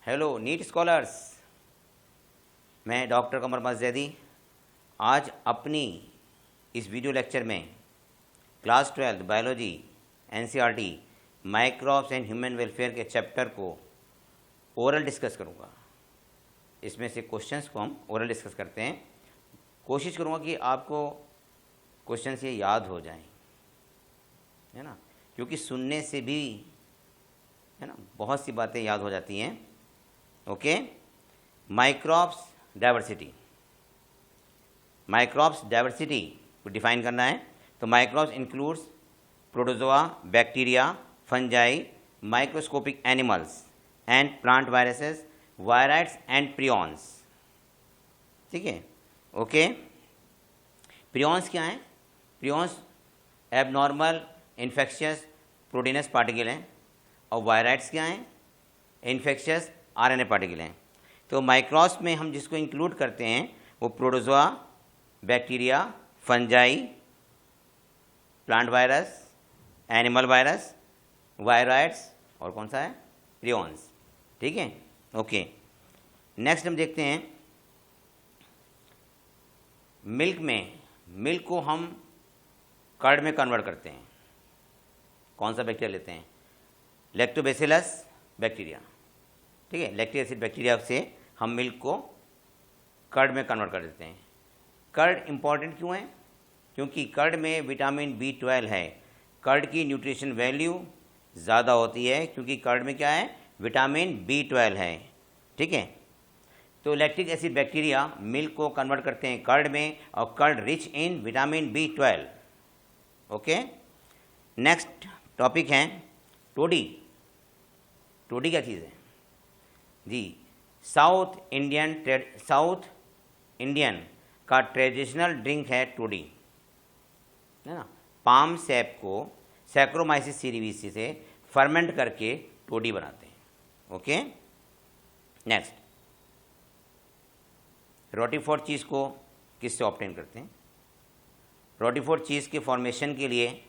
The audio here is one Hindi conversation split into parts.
हेलो नीट स्कॉलर्स, मैं डॉक्टर कमर मस्जिदी आज अपनी इस वीडियो लेक्चर में class 12 biology NCERT microbes and human welfare के चैप्टर को ओरल डिस्कस करूँगा। इसमें से क्वेश्चंस को हम ओरल डिस्कस करते हैं। कोशिश करूँगा कि आपको क्वेश्चंस ये याद हो जाएं, है ना, क्योंकि सुनने से भी, है ना, बहुत सी बातें याद हो जाती हैं। ओके, माइक्रोब्स डाइवर्सिटी को डिफाइन करना है। तो microbes includes protozoa, bacteria, fungi, microscopic animals and plant viruses, viroids and prions. ठीक है, ओके। प्रियॉन्स क्या हैं? Prions abnormal infectious proteins particle हैं, और वायराइड्स क्या हैं? इन्फेक्शियस आरएनए पार्टिकल हैं। तो माइक्रोब्स में हम जिसको इंक्लूड करते हैं वो protozoa, bacteria, fungi, plant virus, animal virus, viroids और कौन सा है? प्रियॉन्स। ठीक है, ओके। नेक्स्ट हम देखते हैं मिल्क को हम कर्ड में कन्वर्ट करते हैं। कौन सा बैक्टीरिया लेते हैं? Lactobacillus bacteria. ठीक है, लैक्टिक एसिड बैक्टीरिया से हम मिल्क को कर्ड में कन्वर्ट कर देते हैं। कर्ड इंपॉर्टेंट क्यों है? क्योंकि कर्ड में विटामिन B12 है। कर्ड की न्यूट्रिशन वैल्यू ज़्यादा होती है क्योंकि कर्ड में क्या है? विटामिन B12 है। ठीक है, तो लैक्टिक एसिड बैक्टीरिया मिल्क को कन्वर्ट करते हैं कर्ड में, और curd rich in vitamin B12। Okay, next topic है टोडी। टोडी क्या चीज़ है जी? साउथ इंडियन का ट्रेडिशनल ड्रिंक है टोडी, है ना। पाम सैप को सैक्रोमाइसिस सीरीविसी से फर्मेंट करके टोडी बनाते हैं। ओके, नेक्स्ट रोटीफोर्ड चीज़ को किससे ऑब्टेन करते हैं? रोटीफोर्ड चीज़ के फॉर्मेशन के लिए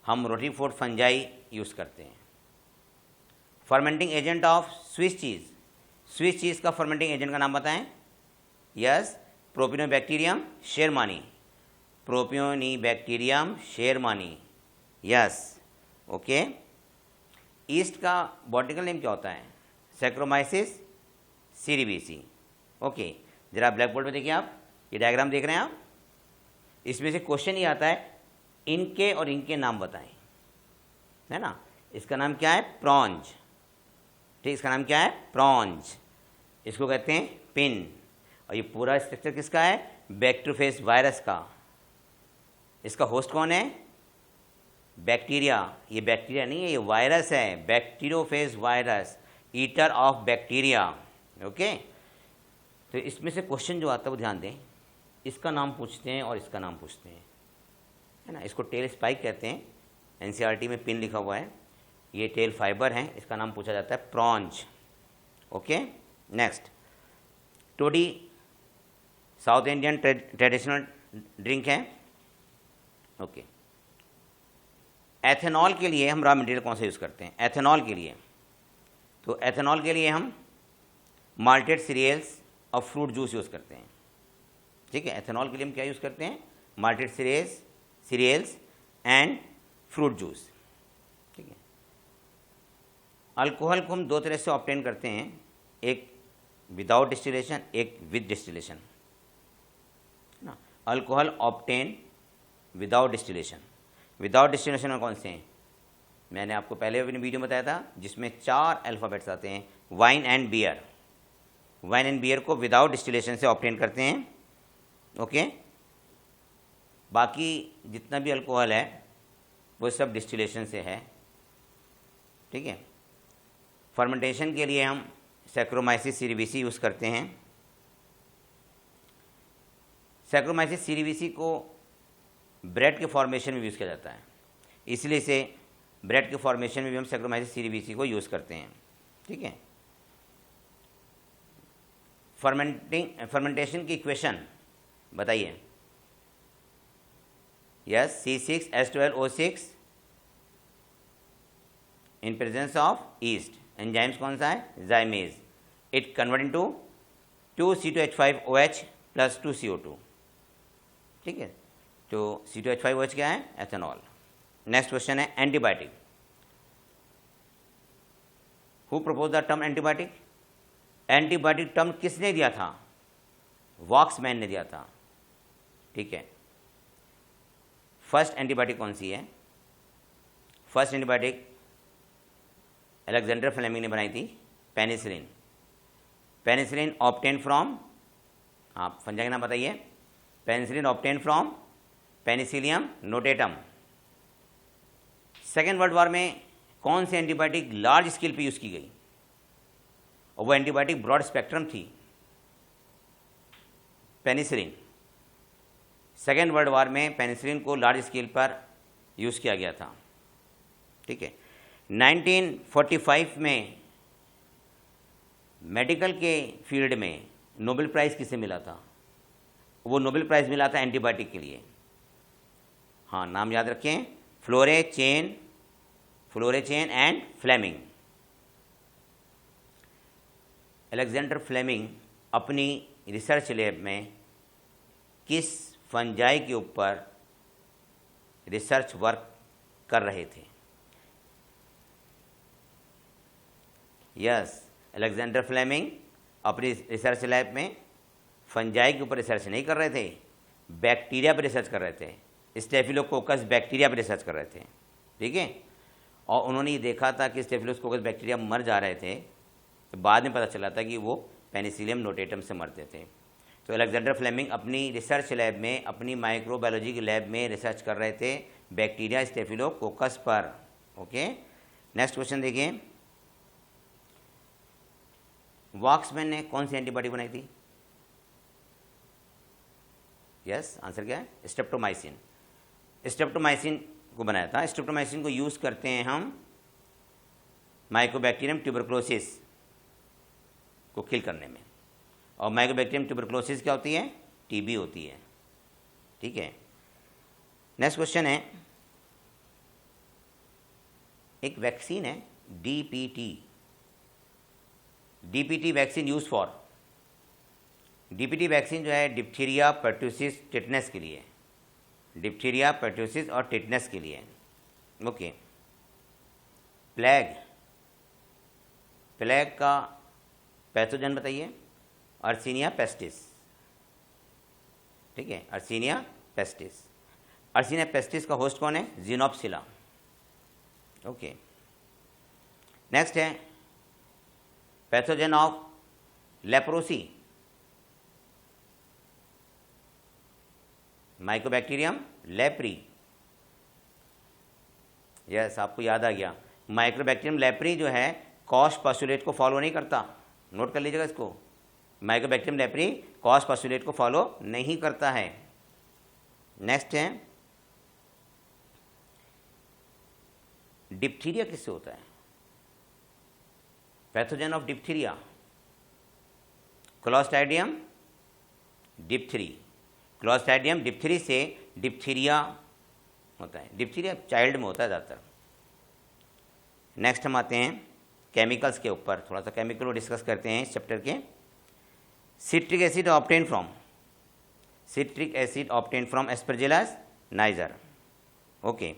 हम रोटीफोर्ड फंजाई यूज़ करते हैं। Fermenting agent of Swiss cheese का फर्मेंटिंग एजेंट का नाम बताएं? Yes, propionibacterium shermanii. Yes, okay. Yeast का बॉटनिकल नेम क्या होता है? Saccharomyces cerevisiae. ओके, जरा ब्लैक बोर्ड में देखिए, आप ये डायग्राम देख रहे हैं आप, इसमें से क्वेश्चन ही आता है इनके और इनके नाम बताएं, है ना। इसका नाम क्या है? प्रॉन्ज। ठीक, इसका नाम क्या है? प्रॉन्ज। इसको कहते हैं पिन। और ये पूरा स्ट्रक्चर किसका है? बैक्टीरियोफेज वायरस का। इसका होस्ट कौन है? बैक्टीरिया। ये बैक्टीरिया नहीं है, ये वायरस है, bacteriophage virus, eater of bacteria. Okay, तो इसमें से क्वेश्चन जो आता है वो ध्यान दें, इसका नाम पूछते हैं और इसका नाम पूछते हैं, है ना। इसको टेल स्पाइक कहते हैं, एनसीईआरटी में पिन लिखा हुआ है। ये टेल फाइबर हैं, इसका नाम पूछा जाता है प्रॉन्ज। Okay, next toddy South Indian traditional drink है। ओके, एथेनॉल के लिए हम रॉ मटेरियल कौन सा यूज़ करते हैं? एथेनॉल के लिए, तो एथेनॉल के लिए हम माल्टेड सीरियल्स और फ्रूट जूस यूज़ करते हैं। ठीक है, एथेनॉल के लिए हम क्या यूज़ करते हैं? Malted cereals and fruit juice. ठीक है, अल्कोहल को हम दो तरह से ऑब्टेन करते हैं, एक विदाउट डिस्टिलेशन, एक विद डिस्टिलेशन, ना। अल्कोहल ऑब्टेन विदाउट डिस्टिलेशन में कौन से हैं? मैंने आपको पहले अपनी वीडियो में बताया था, जिसमें 4 अल्फ़ाबेट्स आते हैं। वाइन एंड बियर को विदाउट डिस्टिलेशन से ऑब्टेन करते हैं। ओके, बाकी जितना भी अल्कोहल है वो सब डिस्टिलेशन से है। ठीक है, फर्मेंटेशन के लिए हम सैक्रोमाइसिस सीरीविसी यूज़ करते हैं। सैक्रोमाइसिस सीरीविसी को ब्रेड के फॉर्मेशन में यूज़ किया जाता है, इसलिए इसे ब्रेड के फॉर्मेशन में भी हम सैक्रोमाइसिस सीरीविसी को यूज़ करते हैं। ठीक है, फर्मेंटेशन की इक्वेशन बताइए। Yes, C6H12O6 in presence of east. Enzymes कौन सा है? जाइमेज। It convert into 2C2H5OH plus 2CO2, ठीक है। तो C2H5OH क्या है? एथेनॉल। नेक्स्ट क्वेश्चन है antibiotic. Who propose the term antibiotic? Antibiotic term किसने दिया था? वॉक्समैन ने दिया था, ठीक है। फर्स्ट एंटीबायोटिक कौन सी है? फर्स्ट एंटीबायोटिक अलेक्जेंडर फ्लेमिंग ने बनाई थी, पेनिसिलिन। पेनिसिलिन ऑब्टेन फ्रॉम, आप फंजा का नाम बताइए। Penicillin obtain from Penicillium notatum. Second world war में कौन सी एंटीबायोटिक लार्ज स्केल पे यूज़ की गई? और वो एंटीबायोटिक ब्रॉड स्पेक्ट्रम थी, पेनिसिलिन। सेकेंड वर्ल्ड वॉर में पेनिसिलिन को लार्ज स्केल पर यूज़ किया गया था, ठीक है। 1945 में मेडिकल के फील्ड में नोबेल प्राइज़ किसे मिला था? वो नोबेल प्राइज़ मिला था एंटीबायोटिक के लिए। हाँ, नाम याद रखें, फ्लोरेचेन एंड फ्लेमिंग। अलेक्जेंडर फ्लेमिंग अपनी रिसर्च लैब में किस फंजाई के ऊपर रिसर्च वर्क कर रहे थे? यस, अलेक्जेंडर फ्लेमिंग अपनी रिसर्च लैब में फंजाई के ऊपर रिसर्च नहीं कर रहे थे, बैक्टीरिया पर रिसर्च कर रहे थे। स्टेफिलोकोकस बैक्टीरिया पर रिसर्च कर रहे थे, ठीक है। और उन्होंने ये देखा था कि स्टेफिलोकोकस बैक्टीरिया मर जा रहे थे, तो बाद में पता चला था कि वो पेनिसिलियम नोटेटम से मरते थे। तो अलेक्जेंडर फ्लेमिंग अपनी रिसर्च लैब में, अपनी माइक्रोबायोलॉजी के लैब में रिसर्च कर रहे थे बैक्टीरिया स्टेफिलोकोकस पर, ओके। नेक्स्ट क्वेश्चन देखिए, वॉक्समैन ने कौन सी एंटीबायोटिक बनाई थी? यस, आंसर क्या है? स्ट्रेप्टोमाइसिन। स्ट्रेप्टोमाइसिन को बनाया था। स्ट्रेप्टोमाइसिन को यूज़ करते हैं हम माइकोबैक्टीरियम ट्यूबरक्लोसिस को किल करने में। और माइकोबैक्टीरियम ट्यूबरक्लोसिस क्या होती है? टीबी होती है, ठीक है। नेक्स्ट क्वेश्चन है, एक वैक्सीन है DPT. DPT vaccine use for, DPT vaccine जो है डिप्थीरिया, पर्ट्यूसिस, टिटनेस के लिए। डिप्थीरिया, पर्ट्यूसिस और टिटनेस के लिए, ओके। प्लेग, प्लेग का पैथोजन बताइए? अर्सीनिया पेस्टिस, ठीक है, अर्सीनिया पेस्टिस। अर्सीनिया पेस्टिस का होस्ट कौन है? जीनोप्सिला, ओके। नेक्स्ट है pathogen of leprosy, Mycobacterium leprae. Yes, आपको याद आ गया, माइकोबैक्टीरियम लेप्री जो है कॉश पॉस्टुलेट को फॉलो नहीं करता, नोट कर लीजिएगा इसको। माइकोबैक्टीरियम लेप्री कॉश पॉस्टुलेट को फॉलो नहीं करता है। नेक्स्ट है डिप्थीरिया किससे होता है? Pathogen of diphtheria, clostridium diphtheriae. Clostridium diphtheriae से डिप्थीरिया होता है। डिप्थीरिया चाइल्ड में होता है ज़्यादातर। नेक्स्ट हम आते हैं केमिकल्स के ऊपर, थोड़ा सा केमिकल को डिस्कस करते हैं इस चैप्टर के। Citric acid obtain from, citric acid obtain from aspergillus niger, okay.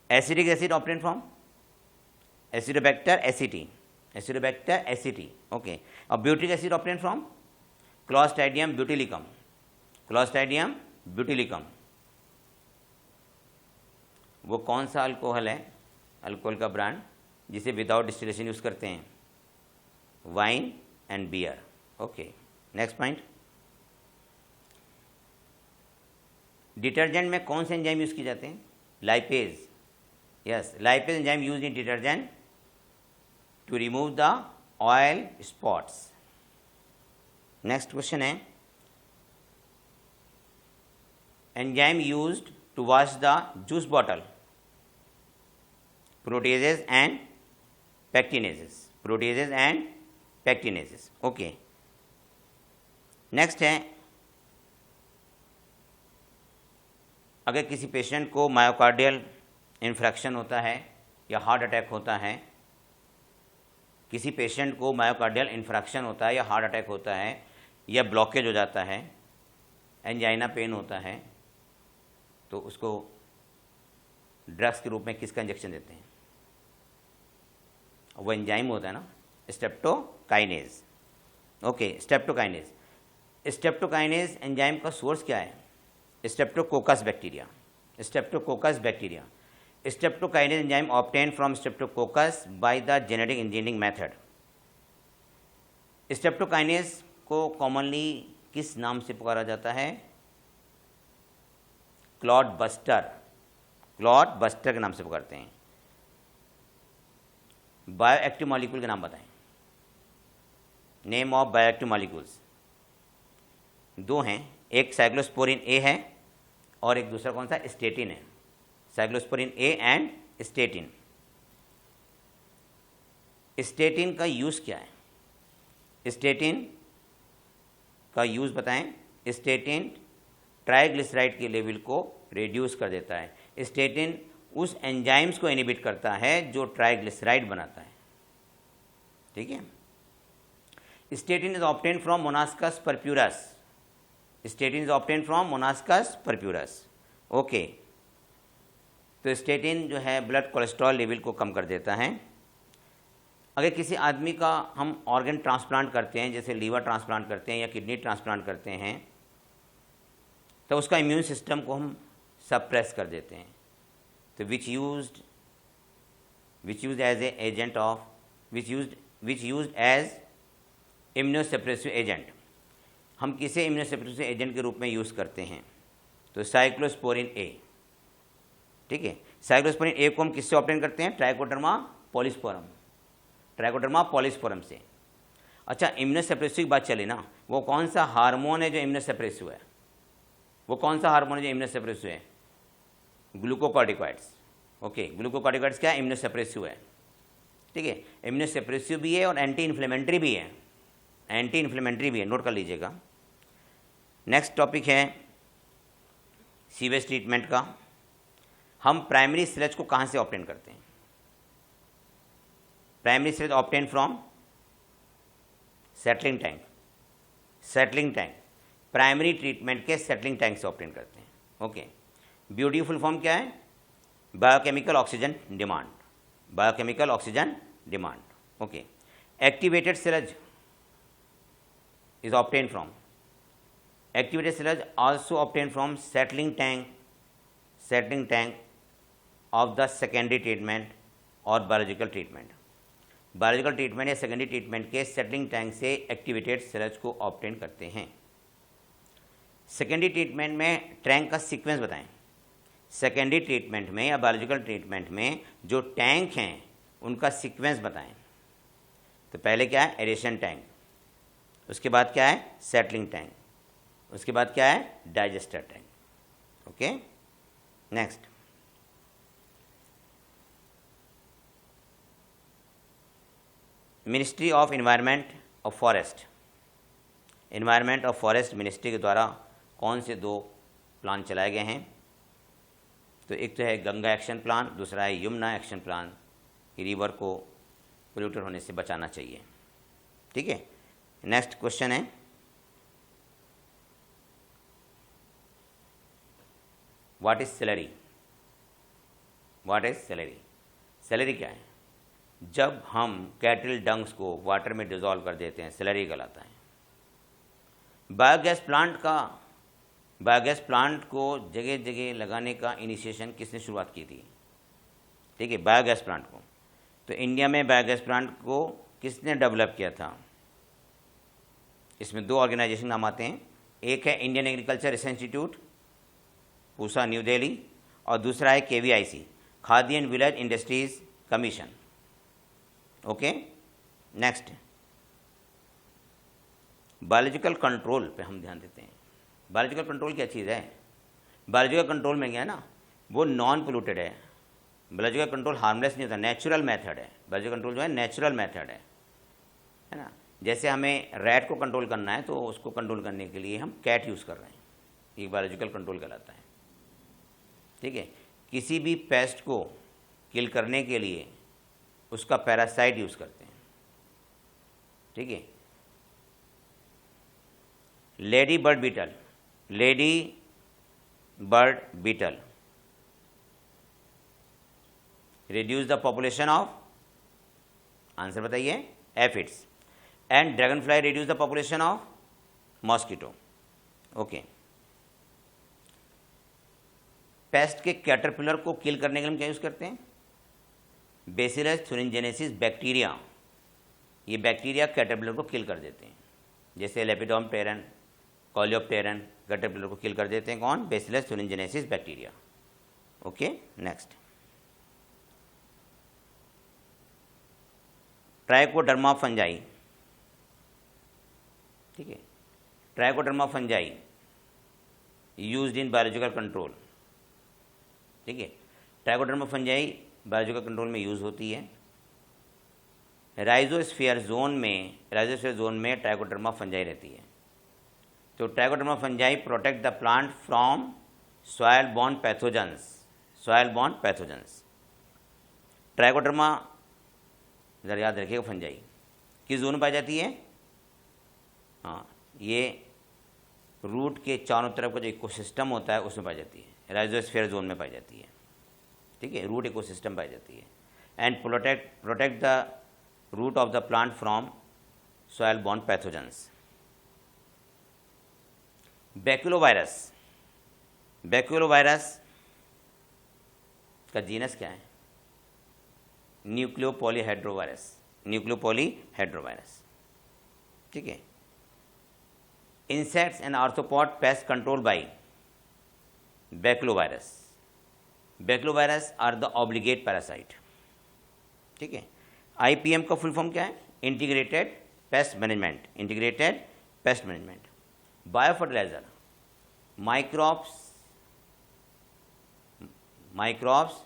Acidic acid obtain from acidobacter aceti, acidobacter aceti, okay. और butyric acid obtain from clostridium butylicum, clostridium butylicum. वो कौन सा अल्कोहल है, अल्कोहल का ब्रांड, जिसे विदाउट डिस्टिलेशन यूज़ करते हैं? Wine and beer, okay. Next point, detergent में कौन से एंजाइम यूज़ किए जाते हैं? Lipase, yes, lipase enzyme use in detergent to remove the oil spots. Next question है enzyme used to wash the juice bottle? Proteases and pectinases, proteases and pectinases, okay. Next है, अगर किसी पेशेंट को मायोकार्डियल इन्फ्रैक्शन होता है या हार्ट अटैक होता है किसी पेशेंट को मायोकार्डियल इन्फ्रैक्शन होता है या हार्ट अटैक होता है या ब्लॉकेज हो जाता है, एंजाइना पेन होता है, तो उसको ड्रग्स के रूप में किसका इंजेक्शन देते हैं? वो एंजाइम होता है ना, streptokinase. Okay, streptokinase. Streptokinase enzyme का सोर्स क्या है? Streptococcus bacteria. Streptococcus bacteria. Streptokinase enzyme obtain from Streptococcus by the genetic engineering method. Streptokinase को कॉमनली किस नाम से पुकारा जाता है? Clot buster. क्लॉट बस्टर के नाम से पुकारते हैं। बायोएक्टिव मॉलिक्यूल के नाम बताएं, नेम ऑफ बायोएक्टिव मॉलिक्यूल्स। दो हैं, एक साइक्लोस्पोरिन ए है और एक दूसरा कौन सा? स्टेटिन है। Cyclosporin A and statin. Statin का यूज़ क्या है? स्टेटिन का यूज़ बताएं। स्टेटिन ट्राइग्लिसराइड के लेवल को रिड्यूस कर देता है। स्टेटिन उस एंजाइम्स को इनहिबिट करता है जो ट्राइग्लिसराइड बनाता है। ठीक है। Statin is obtained from monascus purpureus. Statin is obtained from monascus purpureus. Okay, तो स्टेटिन जो है ब्लड कोलेस्ट्रॉल लेवल को कम कर देता है। अगर किसी आदमी का हम ऑर्गन ट्रांसप्लांट करते हैं, जैसे लीवर ट्रांसप्लांट करते हैं या किडनी ट्रांसप्लांट करते हैं, तो उसका इम्यून सिस्टम को हम सप्रेस कर देते हैं। तो which used as a agent of which used as immunosuppressive agent. हम किसे इम्यूनोसप्रेसिव एजेंट के रूप में यूज़ करते हैं? तो साइक्लोस्पोरिन ए। ठीक है, साइक्लोस्पोरिन ए को हम किससे ऑब्टेन करते हैं? Trichoderma polysporum. ट्राइकोडर्मा पॉलीस्पोरम से। अच्छा, इम्यूनोसप्रेसिव की बात चले ना, वो कौन सा हार्मोन है जो इम्यूनोसप्रेसिव है? वो कौन सा हार्मोन है जो इम्यूनोसप्रेसिव है? ग्लूकोकॉर्टिकॉइड्स। ओके, ग्लूकोकॉर्टिकॉइड्स क्या? इम्यूनोसप्रेसिव है। ठीक है, इम्यूनोसप्रेसिव भी है और एंटी इन्फ्लेमेटरी भी है। एंटी इन्फ्लेमेटरी भी है, नोट कर लीजिएगा। नेक्स्ट टॉपिक है सीवेज ट्रीटमेंट का। हम प्राइमरी स्लज को कहाँ से ऑब्टेन करते हैं? Primary sludge obtain from settling tank. Settling tank primary treatment के सेटलिंग टैंक से ऑब्टेन करते हैं। ओके, ब्यूटीफुल फॉर्म क्या है? Biochemical oxygen demand. Biochemical oxygen demand. Okay, activated sludge is obtained from activated sludge also obtained from settling tank of the secondary treatment और biological treatment। बायोलॉजिकल ट्रीटमेंट या सेकेंडरी ट्रीटमेंट के सेटलिंग टैंक से एक्टिवेटेड स्लज को ऑब्टेन करते हैं। सेकेंडरी ट्रीटमेंट में टैंक का सीक्वेंस बताएं। सेकेंडरी ट्रीटमेंट में या बायोलॉजिकल ट्रीटमेंट में जो टैंक हैं उनका सीक्वेंस बताएं। तो पहले क्या है? एरेशन टैंक, उसके बाद क्या है? सेटलिंग टैंक, उसके बाद क्या है? Digester tank. Okay, next ministry of environment और फॉरेस्ट। एनवायरनमेंट और फॉरेस्ट मिनिस्ट्री के द्वारा कौन से दो प्लान चलाए गए हैं? तो एक तो है गंगा एक्शन प्लान, दूसरा है यमुना एक्शन प्लान कि रिवर को पोल्यूटेड होने से बचाना चाहिए। ठीक है, नेक्स्ट क्वेश्चन है what is salary? What is salary? Salary क्या है? जब हम कैटल डंग्स को वाटर में डिजोल्व कर देते हैं, सेलरी कहलाता है। बायोगैस प्लांट को जगह जगह लगाने का इनिशिएशन किसने शुरुआत की थी? ठीक है, बायोगैस प्लांट को। तो इंडिया में बायोगैस प्लांट को किसने डेवलप किया था? इसमें दो ऑर्गेनाइजेशन नाम आते हैं, एक है Indian agriculture research institute Pusa new Delhi और दूसरा है KVIC khadi and village industries commission. Okay, next biological control पे हम ध्यान देते हैं। बायोलॉजिकल कंट्रोल क्या चीज़ है? बायोलॉजिकल कंट्रोल में क्या है ना, वो नॉन पोल्यूटेड है। बायोलॉजिकल कंट्रोल हार्मलेस नहीं होता, नेचुरल मेथड है। बायोलॉजिकल कंट्रोल जो है नेचुरल मेथड है ना। जैसे हमें रैट को कंट्रोल करना है तो उसको कंट्रोल करने के लिए हम कैट यूज़ कर रहे हैं, ये बायोलॉजिकल कंट्रोल कहलाता है। ठीक है, किसी भी पेस्ट को किल करने के लिए उसका पैरासाइट यूज़ करते हैं। ठीक है। Lady bird beetle, lady bird beetle reduce the population of, answer बताइए, aphids. And dragon fly reduce the population of mosquito. Okay. Pest के कैटरपिलर को किल करने के लिए हम क्या यूज़ करते हैं? बेसिलस थुरिनजेनेसिस बैक्टीरिया, ये बैक्टीरिया कैटरपिलर को किल कर देते हैं। जैसे लेपिडोप्टेरन, कॉलियोप्टेरन कैटरपिलर को किल कर देते हैं। कौन? Bacillus thuringiensis bacteria. Okay, next. Trichoderma fungi, ठीक है, trichoderma fungi used in biological control, ठीक है। ट्राइकोडर्मा फंजाई बायोलॉजिकल कंट्रोल में यूज़ होती है। राइजोस्फीयर जोन में, राइजोस्फीयर जोन में ट्राइकोडर्मा फंजाई रहती है। तो trichoderma fungi protect the plant from soil borne pathogens, soil borne pathogens. Trichoderma इधर याद रखिएगा, फंजाई किस जोन में पाई जाती है? हाँ, ये रूट के चारों तरफ का जो इकोसिस्टम होता है उसमें पाई जाती है। राइजोस्फीयर जोन में पाई जाती है, ठीक है, रूट इकोसिस्टम पाई जाती है। And protect the root of the plant from soil borne pathogens. Baculovirus, baculovirus का जीनस क्या है? न्यूक्लियोपॉलीहेड्रोवायरस, न्यूक्लियोपॉलीहेड्रोवायरस, ठीक है। Insects and arthropod pest control by baculovirus. Baculovirus are the obligate parasite, ठीक है। आईपीएम का फुल फॉर्म क्या है? Integrated pest management, integrated pest management. Biofertilizer, microbes, microbes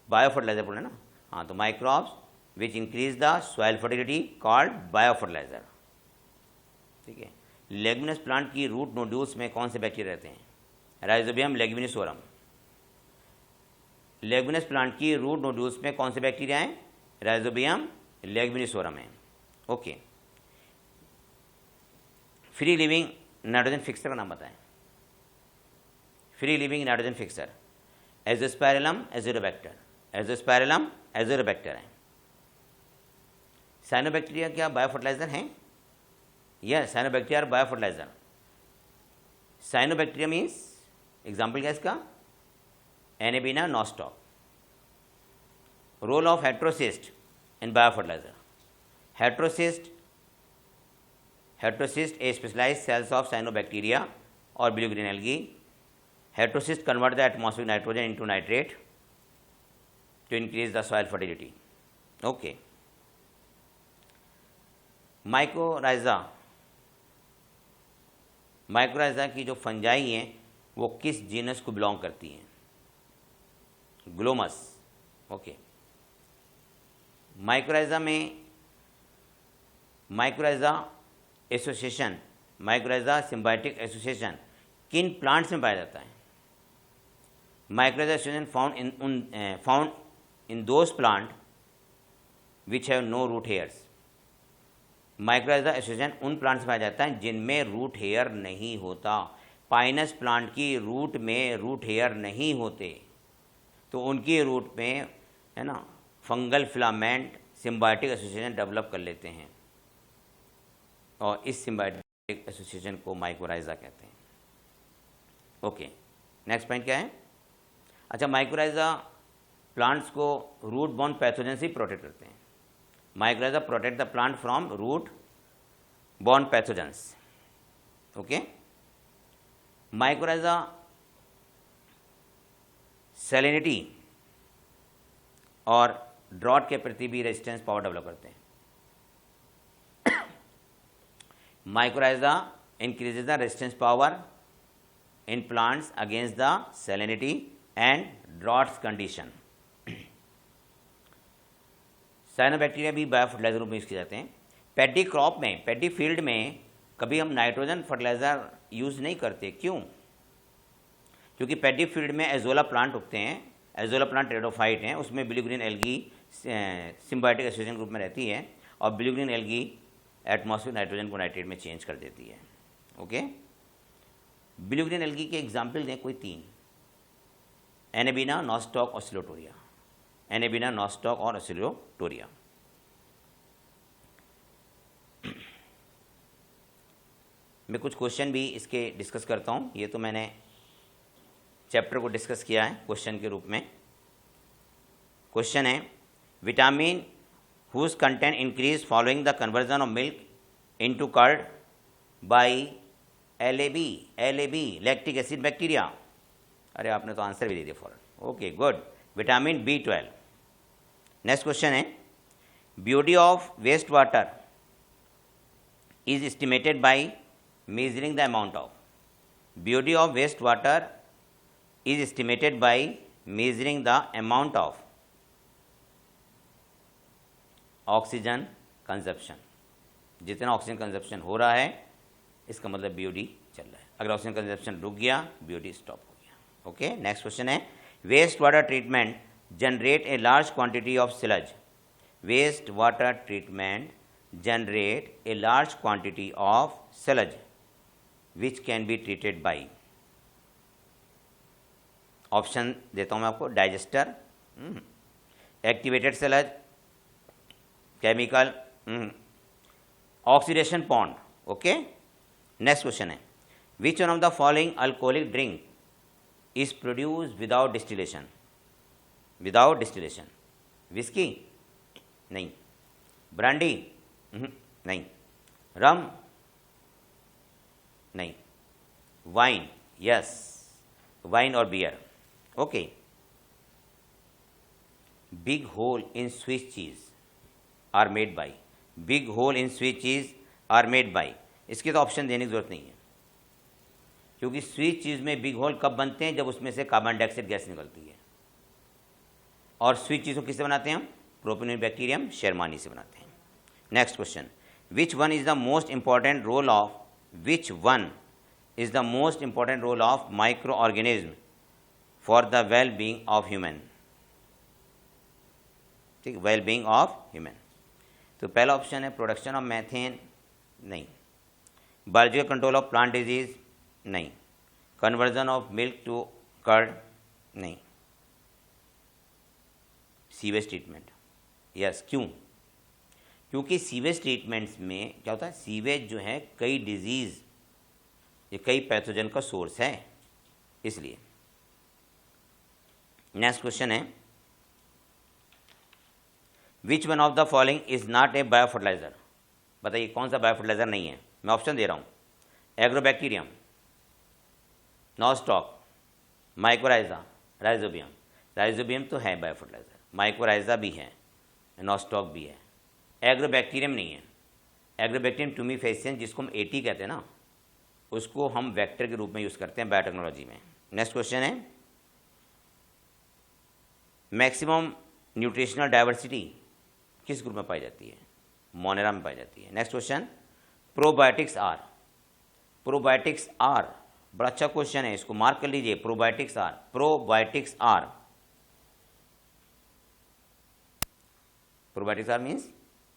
biofertilizer बोले ना, हाँ, तो microbes which increase the soil fertility called biofertilizer, ठीक है। लेग्यूमिनस प्लांट की रूट नोड्यूल्स में कौन से बैक्टीरिया रहते हैं? Rhizobium leguminosarum. लेग्यूमिनस प्लांट की रूट नोड्यूल्स में कौन से बैक्टीरिया हैं? राइजोबियम लेग्यूमिनिसोरम है। Okay. Free living nitrogen fixer का नाम बताएं। Free living nitrogen fixer azospirillum azotobacter, azospirillum azotobacter है। साइनोबैक्टीरिया क्या बायोफर्टिलाइजर हैं? Yes, cyanobacteria are biofertilizer. Cyanobacteria means example क्या इसका? Anabaena nostoc. Role of heterocyst in biofertilizer. Heterocyst a specialized cells of cyanobacteria और blue green algae. Heterocyst convert the atmospheric nitrogen into nitrate to increase the soil fertility. Okay. Mycorrhiza, mycorrhiza की जो फंजाई हैं वो किस जीनस को बिलोंग करती हैं? ग्लोमस। ओके। माइकोराइजा में mycorrhiza association, mycorrhiza symbiotic association किन प्लांट्स में पाया जाता है? Mycorrhiza association found in those plant which have no root hairs. Mycorrhiza association उन प्लांट्स में पाया जाता है जिनमें रूट हेयर नहीं होता। पाइनस प्लांट की रूट में रूट हेयर नहीं होते, तो उनकी रूट में है ना fungal filament symbiotic association develop कर लेते हैं, और इस सिम्बायोटिक एसोसिएशन को माइकोराइजा कहते हैं। ओके, नेक्स्ट पॉइंट क्या है? अच्छा, माइकोराइजा प्लांट्स को रूट बॉर्न पैथोजन से प्रोटेक्ट करते हैं। Mycorrhiza protect the plant from root borne pathogens. Okay. Mycorrhiza salinity और ड्रॉट के प्रति भी रेजिस्टेंस पावर डेवलप करते हैं। Mycorrhiza increases the resistance power in plants against the salinity and droughts condition. Cyanobacteria भी बायोफर्टिलाइजर रूप में यूज़ किए जाते हैं। पैडी क्रॉप में, पैडी फील्ड में कभी हम नाइट्रोजन फर्टिलाइज़र यूज़ नहीं करते। क्यों? क्योंकि पैडी फील्ड में एजोला प्लांट उगते हैं। एजोला प्लांट टेरिडोफाइट हैं, उसमें blue green algae symbiotic association group में रहती है, और blue green algae atmospheric nitrogen को नाइट्रेट में चेंज कर देती है। ओके, ब्लू ग्रीन एल्गी के एग्जाम्पल दें कोई 3, एनेबिना, नॉस्टॉक, ऑसिलोटोरिया। एनेबिना, नॉस्टॉक और ऑसिलोटोरिया। मैं कुछ क्वेश्चन भी इसके डिस्कस करता हूँ। ये तो मैंने चैप्टर को डिस्कस किया है क्वेश्चन के रूप में। क्वेश्चन है, vitamin whose content increase following the conversion of milk into curd by LAB lactic acid bacteria. अरे आपने तो आंसर भी दे दिया फॉरन। Okay good, vitamin B12। Next question है, BOD of waste water is estimated by measuring the amount of, BOD of waste water is estimated by measuring the amount of oxygen consumption. जितना ऑक्सीजन कंजप्शन हो रहा है इसका मतलब BOD चल रहा है। अगर ऑक्सीजन कंजप्शन रुक गया BOD स्टॉप हो गया। ओके, नेक्स्ट क्वेश्चन है, waste water treatment generate a large quantity of sludge. Waste water treatment generate a large quantity of sludge which can be treated by, option देता हूं मैं आपको, digester, activated sludge, chemical, oxidation pond. Okay, next question है, which one of the following alcoholic drink is produce without distillation. Without distillation, whisky नहीं, ब्रांडी नहीं, रम नहीं, वाइन यस, वाइन और beer. Okay, big hole in Swiss cheese are made by, big hole in Swiss cheese are made by. इसके तो ऑप्शन देने की जरूरत नहीं है, क्योंकि स्विस चीज में बिग होल कब बनते हैं, जब उसमें से कार्बन डाइऑक्साइड गैस निकलती है। और स्विस चीज को किससे बनाते हैं हम, प्रोपियोनिबैक्टीरियम शेरमानी से बनाते हैं। Next question, which one is the most important role of, which one is the most important role of microorganism for the well-being of human। ठीक, well-being of human। तो पहला ऑप्शन है प्रोडक्शन ऑफ मैथेन नहीं, biological control of plant disease नहीं, conversion of milk to curd नहीं, सीवेज ट्रीटमेंट यस। क्यों? क्योंकि सीवेज ट्रीटमेंट्स में क्या होता है, सीवेज जो है कई डिजीज़, ये कई पैथोजन का सोर्स है, इसलिए। नेक्स्ट क्वेश्चन है, which one of the following is not a bio fertilizer. बताइए कौन सा बायो फर्टिलाइजर नहीं है। मैं ऑप्शन दे रहा हूँ, agrobacterium, nostoc, mycorrhiza, rhizobium. Rhizobium तो है बायो फर्टिलाइजर, माइकोराइजा भी है, नॉस्टॉक भी है, एग्रोबैक्टीरियम नहीं है। एग्रोबैक्टीरियम टूमीफेसियन जिसको हम AT कहते हैं ना, उसको हम वेक्टर के रूप में यूज़ करते हैं बायोटेक्नोलॉजी में। नेक्स्ट क्वेश्चन है, मैक्सिमम न्यूट्रिशनल डाइवर्सिटी किस ग्रुप में पाई जाती है, मोनेरा में पाई जाती है। Next question, probiotics are, probiotics are बड़ा अच्छा क्वेश्चन है, इसको मार्क कर लीजिए, probiotics are, probiotics are, probiotics are means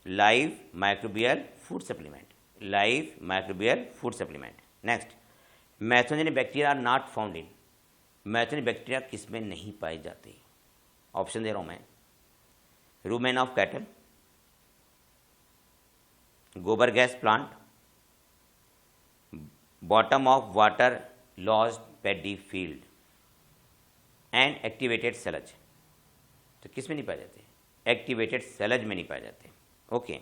live microbial food supplement, live microbial food supplement. Next, methanogenic bacteria are not found in, methanogenic bacteria किस में नहीं पाए जाते। ऑप्शन दे रहा हूं मैं, रूमेन ऑफ कैटल, गोबर gas plant, bottom of water lost paddy field and activated sludge. तो किस में नहीं पाए जाते, एक्टिवेटेड सेलज में नहीं पाए जाते। Okay,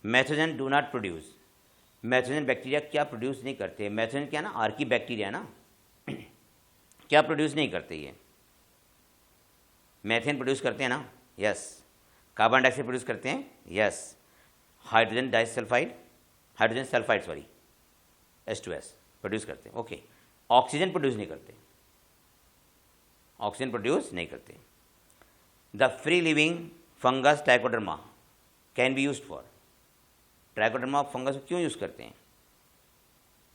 methanogen do not produce, methanogen bacteria क्या प्रोड्यूस नहीं करते। मैथोजन क्या ना, आर्की बैक्टीरिया ना, क्या प्रोड्यूस नहीं करते, ये मैथेन प्रोड्यूस करते हैं ना, यस। कार्बन डाइऑक्साइड प्रोड्यूस करते हैं, yes. Hydrogen disulphide, hydrogen sulphide sorry, H2S produce करते हैं। ओके, ऑक्सीजन प्रोड्यूस नहीं करते, ऑक्सीजन प्रोड्यूस नहीं करते। The free living fungus trichoderma can be used for, trichoderma fungus क्यों यूज करते हैं,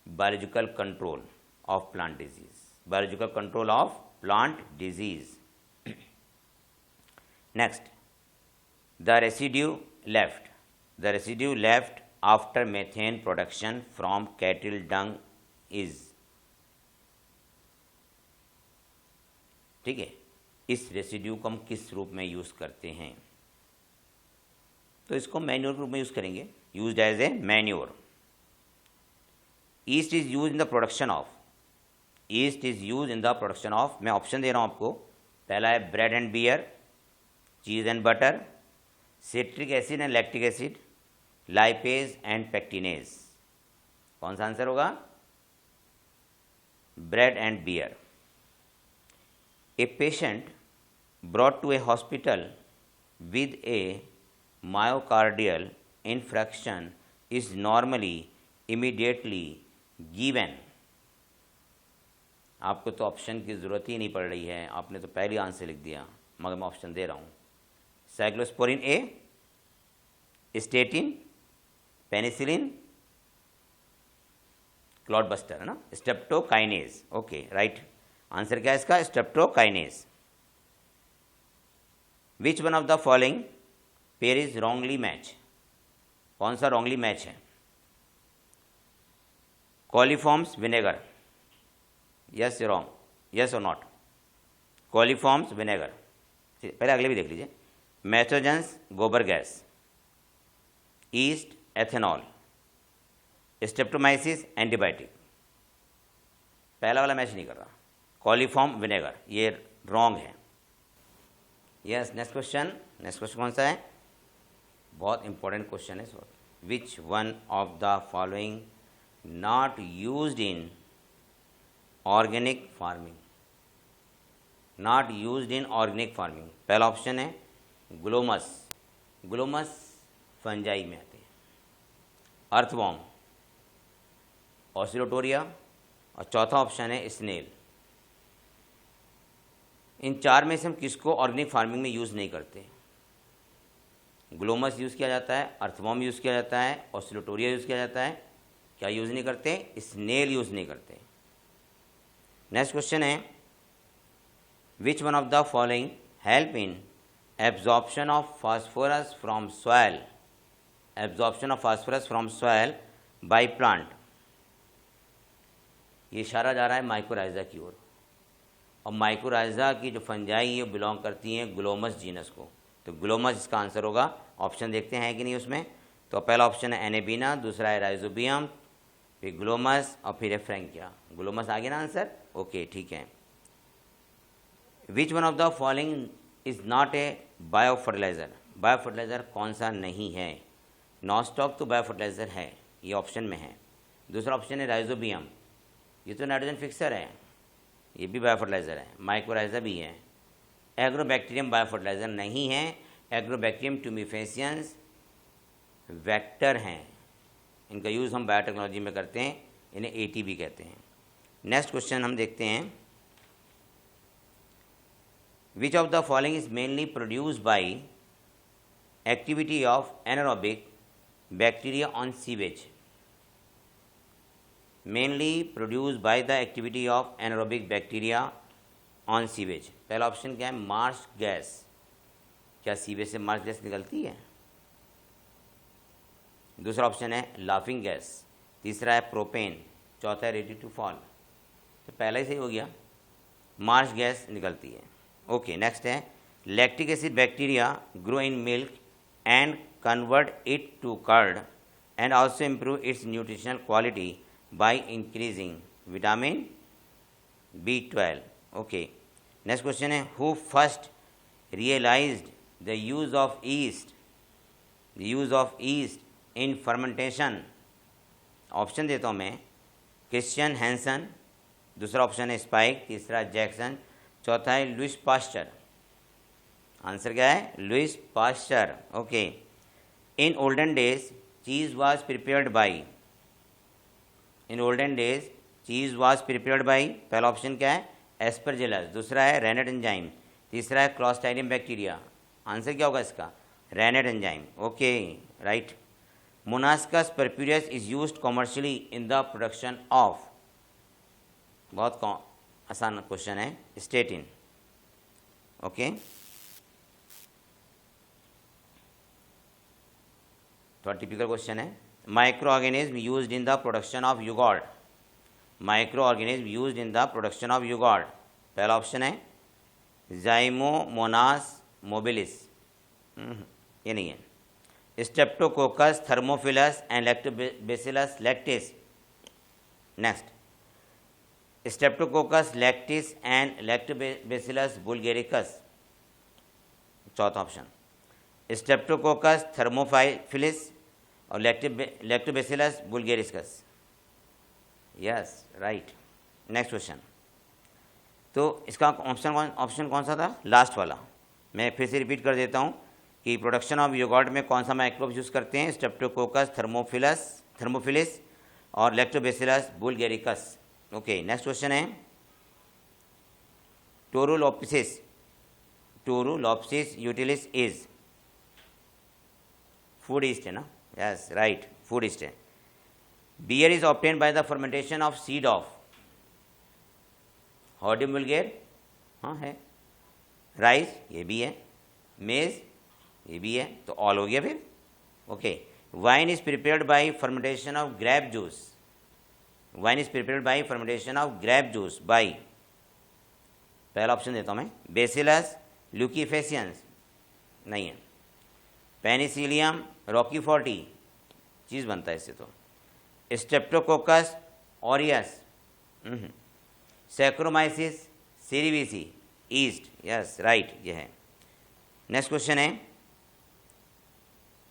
biological control of plant disease, biological control of plant disease. Next, the residue left the residue left after methane production from cattle Dang is, ठीक है, इस रेसिड्यू को हम किस रूप में यूज़ करते हैं? तो इसको मैन्योर के रूप में यूज़ करेंगे, used as a manure. Yeast is use in the production of, yeast is use in the production of, मैं ऑप्शन दे रहा हूँ आपको। पहला है bread and beer, cheese and butter, citric acid and lactic acid, lipase and pectinase. कौन सा आंसर होगा? Bread and beer. A patient brought to a hospital with a myocardial infarction is normally immediately given। आपको तो ऑप्शन की ज़रूरत ही नहीं पड़ रही है, आपने तो पहले आंसर लिख दिया, मगर मैं ऑप्शन दे रहा हूँ। साइक्लोस्पोरिन ए, स्टेटिन, पेनिसिलिन, क्लॉट बस्टर, है ना, स्ट्रेप्टोकाइनेज। ओके राइट, आंसर क्या है इसका? Streptokinase. Which one of the following pair is wrongly match? कौन सा रॉन्गली मैच है? कॉलीफॉर्म्स विनेगर, यस रॉन्ग, यस और नॉट? कॉलीफॉर्म्स विनेगर, पहले अगले भी देख लीजिए। मैथोजेंस गोबर gas, east ethanol, Streptomyces antibiotic. पहला वाला मैच नहीं कर रहा, कॉलीफॉर्म विनेगर, ये रॉन्ग है। Yes, next question. Next question कौन सा है? बहुत इंपॉर्टेंट क्वेश्चन है। So which one of the following not used in organic farming? Not used in organic farming, पहला ऑप्शन है ग्लोमस, ग्लोमस फंजाई में आते हैं, अर्थवॉर्म, ऑसिलोटोरिया, और चौथा ऑप्शन है स्नेल। इन चार में से हम किसको ऑर्गेनिक फार्मिंग में यूज़ नहीं करते? ग्लोमस यूज़ किया जाता है, अर्थवॉर्म यूज़ किया जाता है, ऑसिलोटोरिया यूज़ किया जाता है, क्या यूज़ नहीं करते? स्नेल यूज़ नहीं करते। नेक्स्ट क्वेश्चन है which one of the following help in absorption of phosphorus from soil, absorption of phosphorus from soil by plant? ये इशारा जा रहा है माइकोराइजा की ओर, और माइकोराइजा की जो फंजाई ये बिलोंग करती हैं ग्लोमस जीनस को, तो ग्लोमस इसका आंसर होगा। ऑप्शन देखते हैं कि नहीं उसमें। तो पहला ऑप्शन है एनेबिना, दूसरा है राइजोबियम, फिर ग्लोमस और फिर है फ्रैंकिया। ग्लोमस आ गया ना आंसर? ओके ठीक है। Which one of the following is not a bio fertiliser? Bio fertiliser कौन सा नहीं है? नॉस्टॉक तो बायो फर्टिलाइज़र है, ये ऑप्शन में है। दूसरा ऑप्शन है राइजोबियम, ये तो नाइट्रोजन फिक्सर है, ये भी बायो फर्टिलाइज़र है। माइकोराइजा भी है। एग्रोबैक्टीरियम बायो फर्टिलाइज़र नहीं है। एग्रोबैक्टीरियम ट्यूमिफेसियंस वेक्टर हैं, इनका यूज़ हम बायोटेक्नोलॉजी में करते हैं, इन्हें एटी भी कहते हैं। नेक्स्ट क्वेश्चन हम देखते हैं विच of the following is mainly produced by activity of anaerobic bacteria on sewage? mainly produced by the activity of anaerobic bacteria on sewage। पहला ऑप्शन क्या है? Marsh gas. क्या सीवेज से मार्श गैस निकलती है? दूसरा ऑप्शन है लाफिंग गैस, तीसरा है प्रोपेन, चौथा है रेडी टू फॉल। तो पहला ही सही हो गया, मार्श गैस निकलती है। ओके नेक्स्ट है lactic acid bacteria grow in milk and convert it to curd and also improve its nutritional quality by increasing vitamin B12। okay, next question है who first realized the use of yeast in fermentation? Option देता हूँ मैं, क्रिश्चियन हैंसन, दूसरा ऑप्शन है स्पाइक, तीसरा जैक्सन, चौथा है लुइस पास्चर। आंसर क्या है? Louis Pasteur. Okay, in olden days cheese was prepared by, in olden days cheese was prepared by, पहला ऑप्शन क्या है? एस्परजिलस, दूसरा है रेनेट एंजाइम, तीसरा है क्लॉस्ट्राइडियम बैक्टीरिया। आंसर क्या होगा इसका? Rennet enzyme. Okay right. Monascus purpureus is used commercially in the production of, बहुत आसान क्वेश्चन है, स्टेटिन। ओके थोड़ा टिपिकल क्वेश्चन है। Micro organism used in the production of yogurt, micro organism used in the production of yogurt. पहला ऑप्शन है जाइमोमोनास मोबिलिस, ये नहीं है। Streptococcus thermophilus and lactobacillus lactis. Next, streptococcus lactis and lactobacillus bulgaricus. चौथा ऑप्शन स्ट्रेप्टोकोकस थर्मोफिलिस और lactobacillus bulgaricus. Yes, right. Next question, तो इसका ऑप्शन कौन सा था? लास्ट वाला। मैं फिर से रिपीट कर देता हूँ कि प्रोडक्शन ऑफ योगर्ट में कौन सा माइक्रोब यूज़ करते हैं? स्ट्रेप्टोकोकस थर्मोफिलिस और lactobacillus bulgaricus. Okay, next question है torulopsis utilis is food yeast है ना? यस, राइट, फूड ईस्ट है। Beer is obtain by the fermentation of seed of hordeum vulgare, हाँ है। राइस, ये भी है। मेज, ये भी है। तो ऑल हो गया फिर। Okay, wine is prepared by fermentation of grape juice, wine is prepared by fermentation of grape juice by, पहला ऑप्शन देता हूँ मैं, बेसिलस ल्यूकीफेसियंस, नहीं है। पेनिसिलियम रॉकीफोर्टी, चीज़ बनता है इससे। तो streptococcus aureus, saccharomyces cerevisiae yeast, yes, right, ये है। नेक्स्ट क्वेश्चन है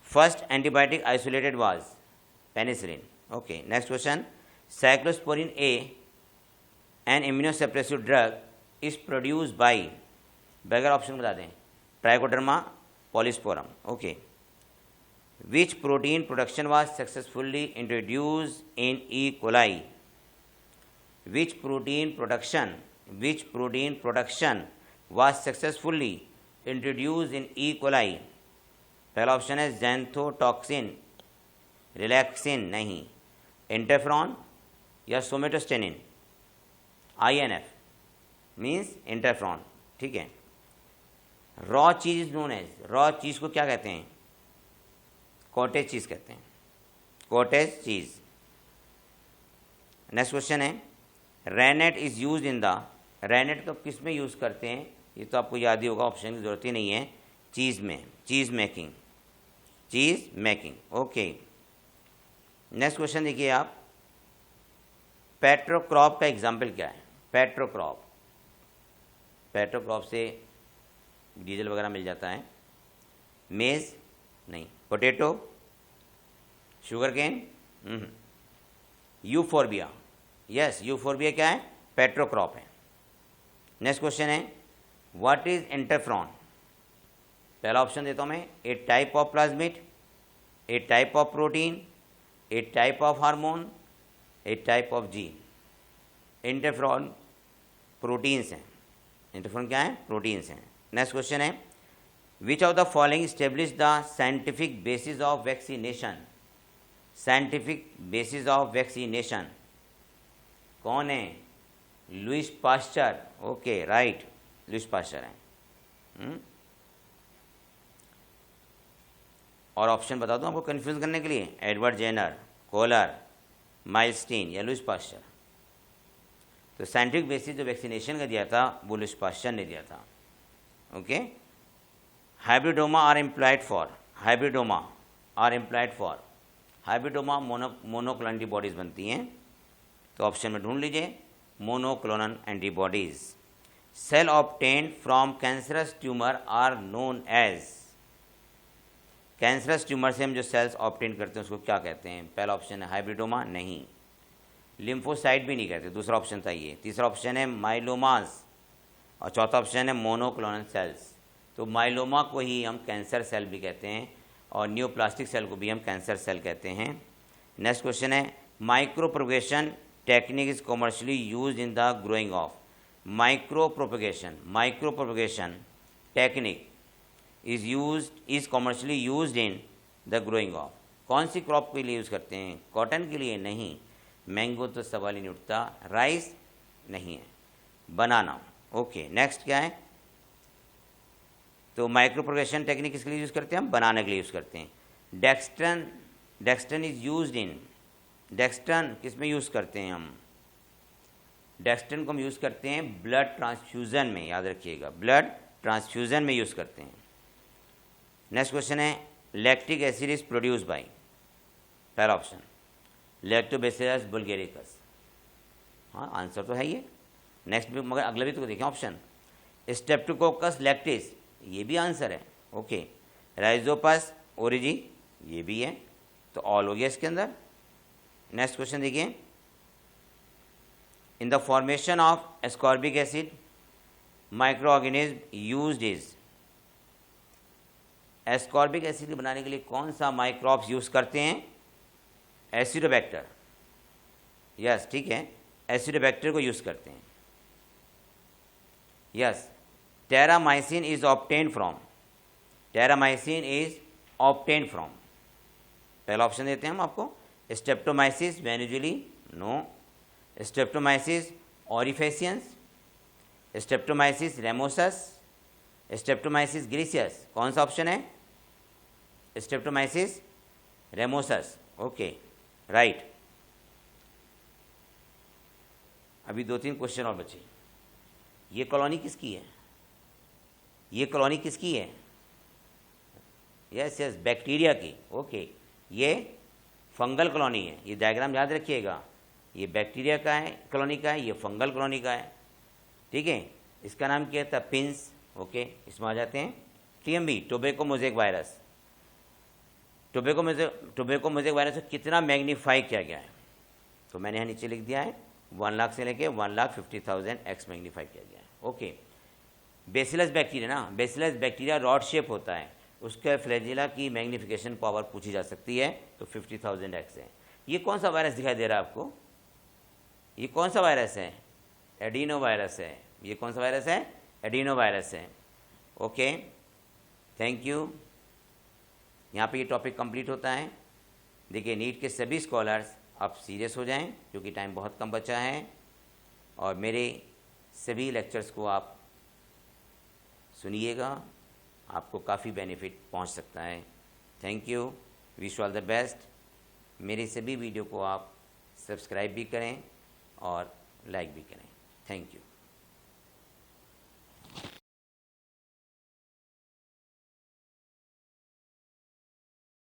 first antibiotic isolated was penicillin. Okay, next question, cyclosporin A an immunosuppressive drug is produce by, बगैर ऑप्शन बता दें, trichoderma polysporum. Okay, which protein production was successfully introduce in E coli, which protein production was successfully introduced in E. coli? पहला ऑप्शन है ज़ैंथोटॉक्सिन, रिलैक्सिन नहीं, इंटरफ्रॉन या सोमेटोस्टेनिन। INF मीन्स इंटरफ्रॉन, ठीक है। Raw cheese is known as, raw cheese को क्या कहते हैं? कॉटेज चीज़ कहते हैं, कॉटेज चीज़। नेक्स्ट क्वेश्चन है rennet is use in the, rennet को किस में यूज़ करते हैं? ये तो आपको याद ही होगा, ऑप्शन की ज़रूरत ही नहीं है। चीज़ में, चीज़ मेकिंग, चीज़ मेकिंग। ओके, नेक्स्ट क्वेश्चन देखिए आप, पेट्रोक्रॉप का एग्जाम्पल क्या है? पेट्रोक्रॉप, पेट्रोक्रॉप से डीजल वगैरह मिल जाता है। मेज़ नहीं, potato, sugar cane, euphorbia, yes, euphorbia क्या है? पेट्रोक्रॉप है। नेक्स्ट क्वेश्चन है व्हाट इज इंटरफ्रॉन? पहला ऑप्शन देता हूँ मैं, a type of plasmid, a type of protein, a type of hormone, a type of gene. Interferon proteins हैं, इंटरफ्रॉन क्या है? प्रोटीन्स हैं। नेक्स्ट क्वेश्चन है which of the following establish the scientific basis of vaccination, scientific basis of vaccination कौन है? Louis Pasteur. Okay, right, Louis Pasteur है। और ऑप्शन बता दूं आपको कंफ्यूज करने के लिए, एडवर्ड जेनर, कोलर, माइलस्टीन या लुइस पास्चर। तो साइंटिफिक बेसिस जो वैक्सीनेशन का दिया था वो लुइस पास्चर ने दिया था। Okay, hybridoma are employed for, hybridoma are employed for, hybridoma monoclonal antibodies बनती हैं। तो ऑप्शन में ढूंढ लीजिए monoclonal antibodies. Cell obtained from cancerous tumour are known as, cancerous tumour से हम जो सेल्स ऑब्टेन करते हैं उसको क्या कहते हैं? पहला ऑप्शन है हाइब्रिडोमा, नहीं। लिम्फोसाइट भी नहीं कहते, दूसरा ऑप्शन था ये। तीसरा ऑप्शन है माइलोमास और चौथा ऑप्शन है मोनोक्लोनल सेल्स। तो माइलोमा को ही हम कैंसर सेल भी कहते हैं और न्यूप्लास्टिक सेल को भी हम कैंसर सेल कहते हैं। नेक्स्ट क्वेश्चन है micro propagation technique is commercially use in the growing of, micro propagation technique is commercially used in the growing of. कौन सी क्रॉप के लिए यूज़ करते हैं? कॉटन के लिए नहीं, मैंगो तो सवाल ही नहीं उठता, राइस नहीं है, बनाना। ओके, नेक्स्ट क्या है? तो माइक्रो प्रोपगेशन टेक्निक किसके लिए यूज़ करते हैं हम? बनाने के लिए यूज़ करते हैं। Dextran, dextran is used in, dextran किस में यूज़ करते हैं हम? डेक्स्ट्रन को हम यूज़ करते हैं ब्लड ट्रांसफ्यूज़न में, याद रखिएगा, ब्लड ट्रांसफ्यूज़न में यूज़ करते हैं। नेक्स्ट क्वेश्चन है lactic acid is produce bye, पहला ऑप्शन लैक्टोबैसिलस बुल्गेरिकस, हाँ आंसर तो है ये। नेक्स्ट भी मगर अगला भी तो देखें ऑप्शन, स्ट्रेप्टोकोकस लैक्टिस, ये भी आंसर है। ओके, राइजोपस ओरिजी, ये भी है, तो ऑल हो गया इसके अंदर। नेक्स्ट क्वेश्चन देखिए, in the formation of ascorbic acid micro organism used is, ascorbic acid बनाने के लिए कौन सा माइक्रोब्स यूज करते हैं? एसिडोबैक्टर, यस ठीक है, एसिडोबैक्टर को यूज करते हैं। Yes, terramycin is obtained from, terramycin is obtained from, पहला ऑप्शन देते हैं हम आपको, streptomyces venezuelae, no, streptomyces aureofaciens, streptomyces rimosus, streptomyces griseus, कौन सा ऑप्शन है? Streptomyces rimosus, okay right. अभी 2-3 क्वेश्चन और बचे। ये कॉलोनी किसकी है? ये कॉलोनी किसकी है? यस यस, बैक्टीरिया की। ओके, ये फंगल कॉलोनी है, ये डायग्राम याद रखिएगा, ये बैक्टीरिया का है, कॉलोनी का है, ये फंगल कॉलोनी का है, ठीक है। इसका नाम क्या था? पिंस। ओके, इसमें आ जाते हैं TMV, tobacco mosaic virus. Tobacco mosaic virus को कितना मैग्नीफाई किया गया है? तो मैंने यहाँ नीचे लिख दिया है 1 लाख से लेके 1,50,000 x मैग्नीफाई किया गया है। ओके, बेसिलस बैक्टीरिया ना, बेसिलस बैक्टीरिया रॉड शेप होता है, उसके फ्लैजिला की मैग्नीफिकेशन पावर पूछी जा सकती है, तो 50,000 x है। ये कौन सा वायरस दिखाई दे रहा है आपको? ये कौन सा वायरस है? एडिनो वायरस है। ये कौन सा वायरस है? एडिनो वायरस है। Okay, thank you. यहाँ पे ये टॉपिक कंप्लीट होता है। देखिए, नीट के सभी स्कॉलर्स आप सीरियस हो जाएं, क्योंकि टाइम बहुत कम बचा है, और मेरे सभी लेक्चर्स को आप सुनिएगा, आपको काफ़ी बेनिफिट पहुँच सकता है। Thank you, wish all the best. मेरे सभी वीडियो को आप सब्सक्राइब भी करें और लाइक भी करें। Thank you.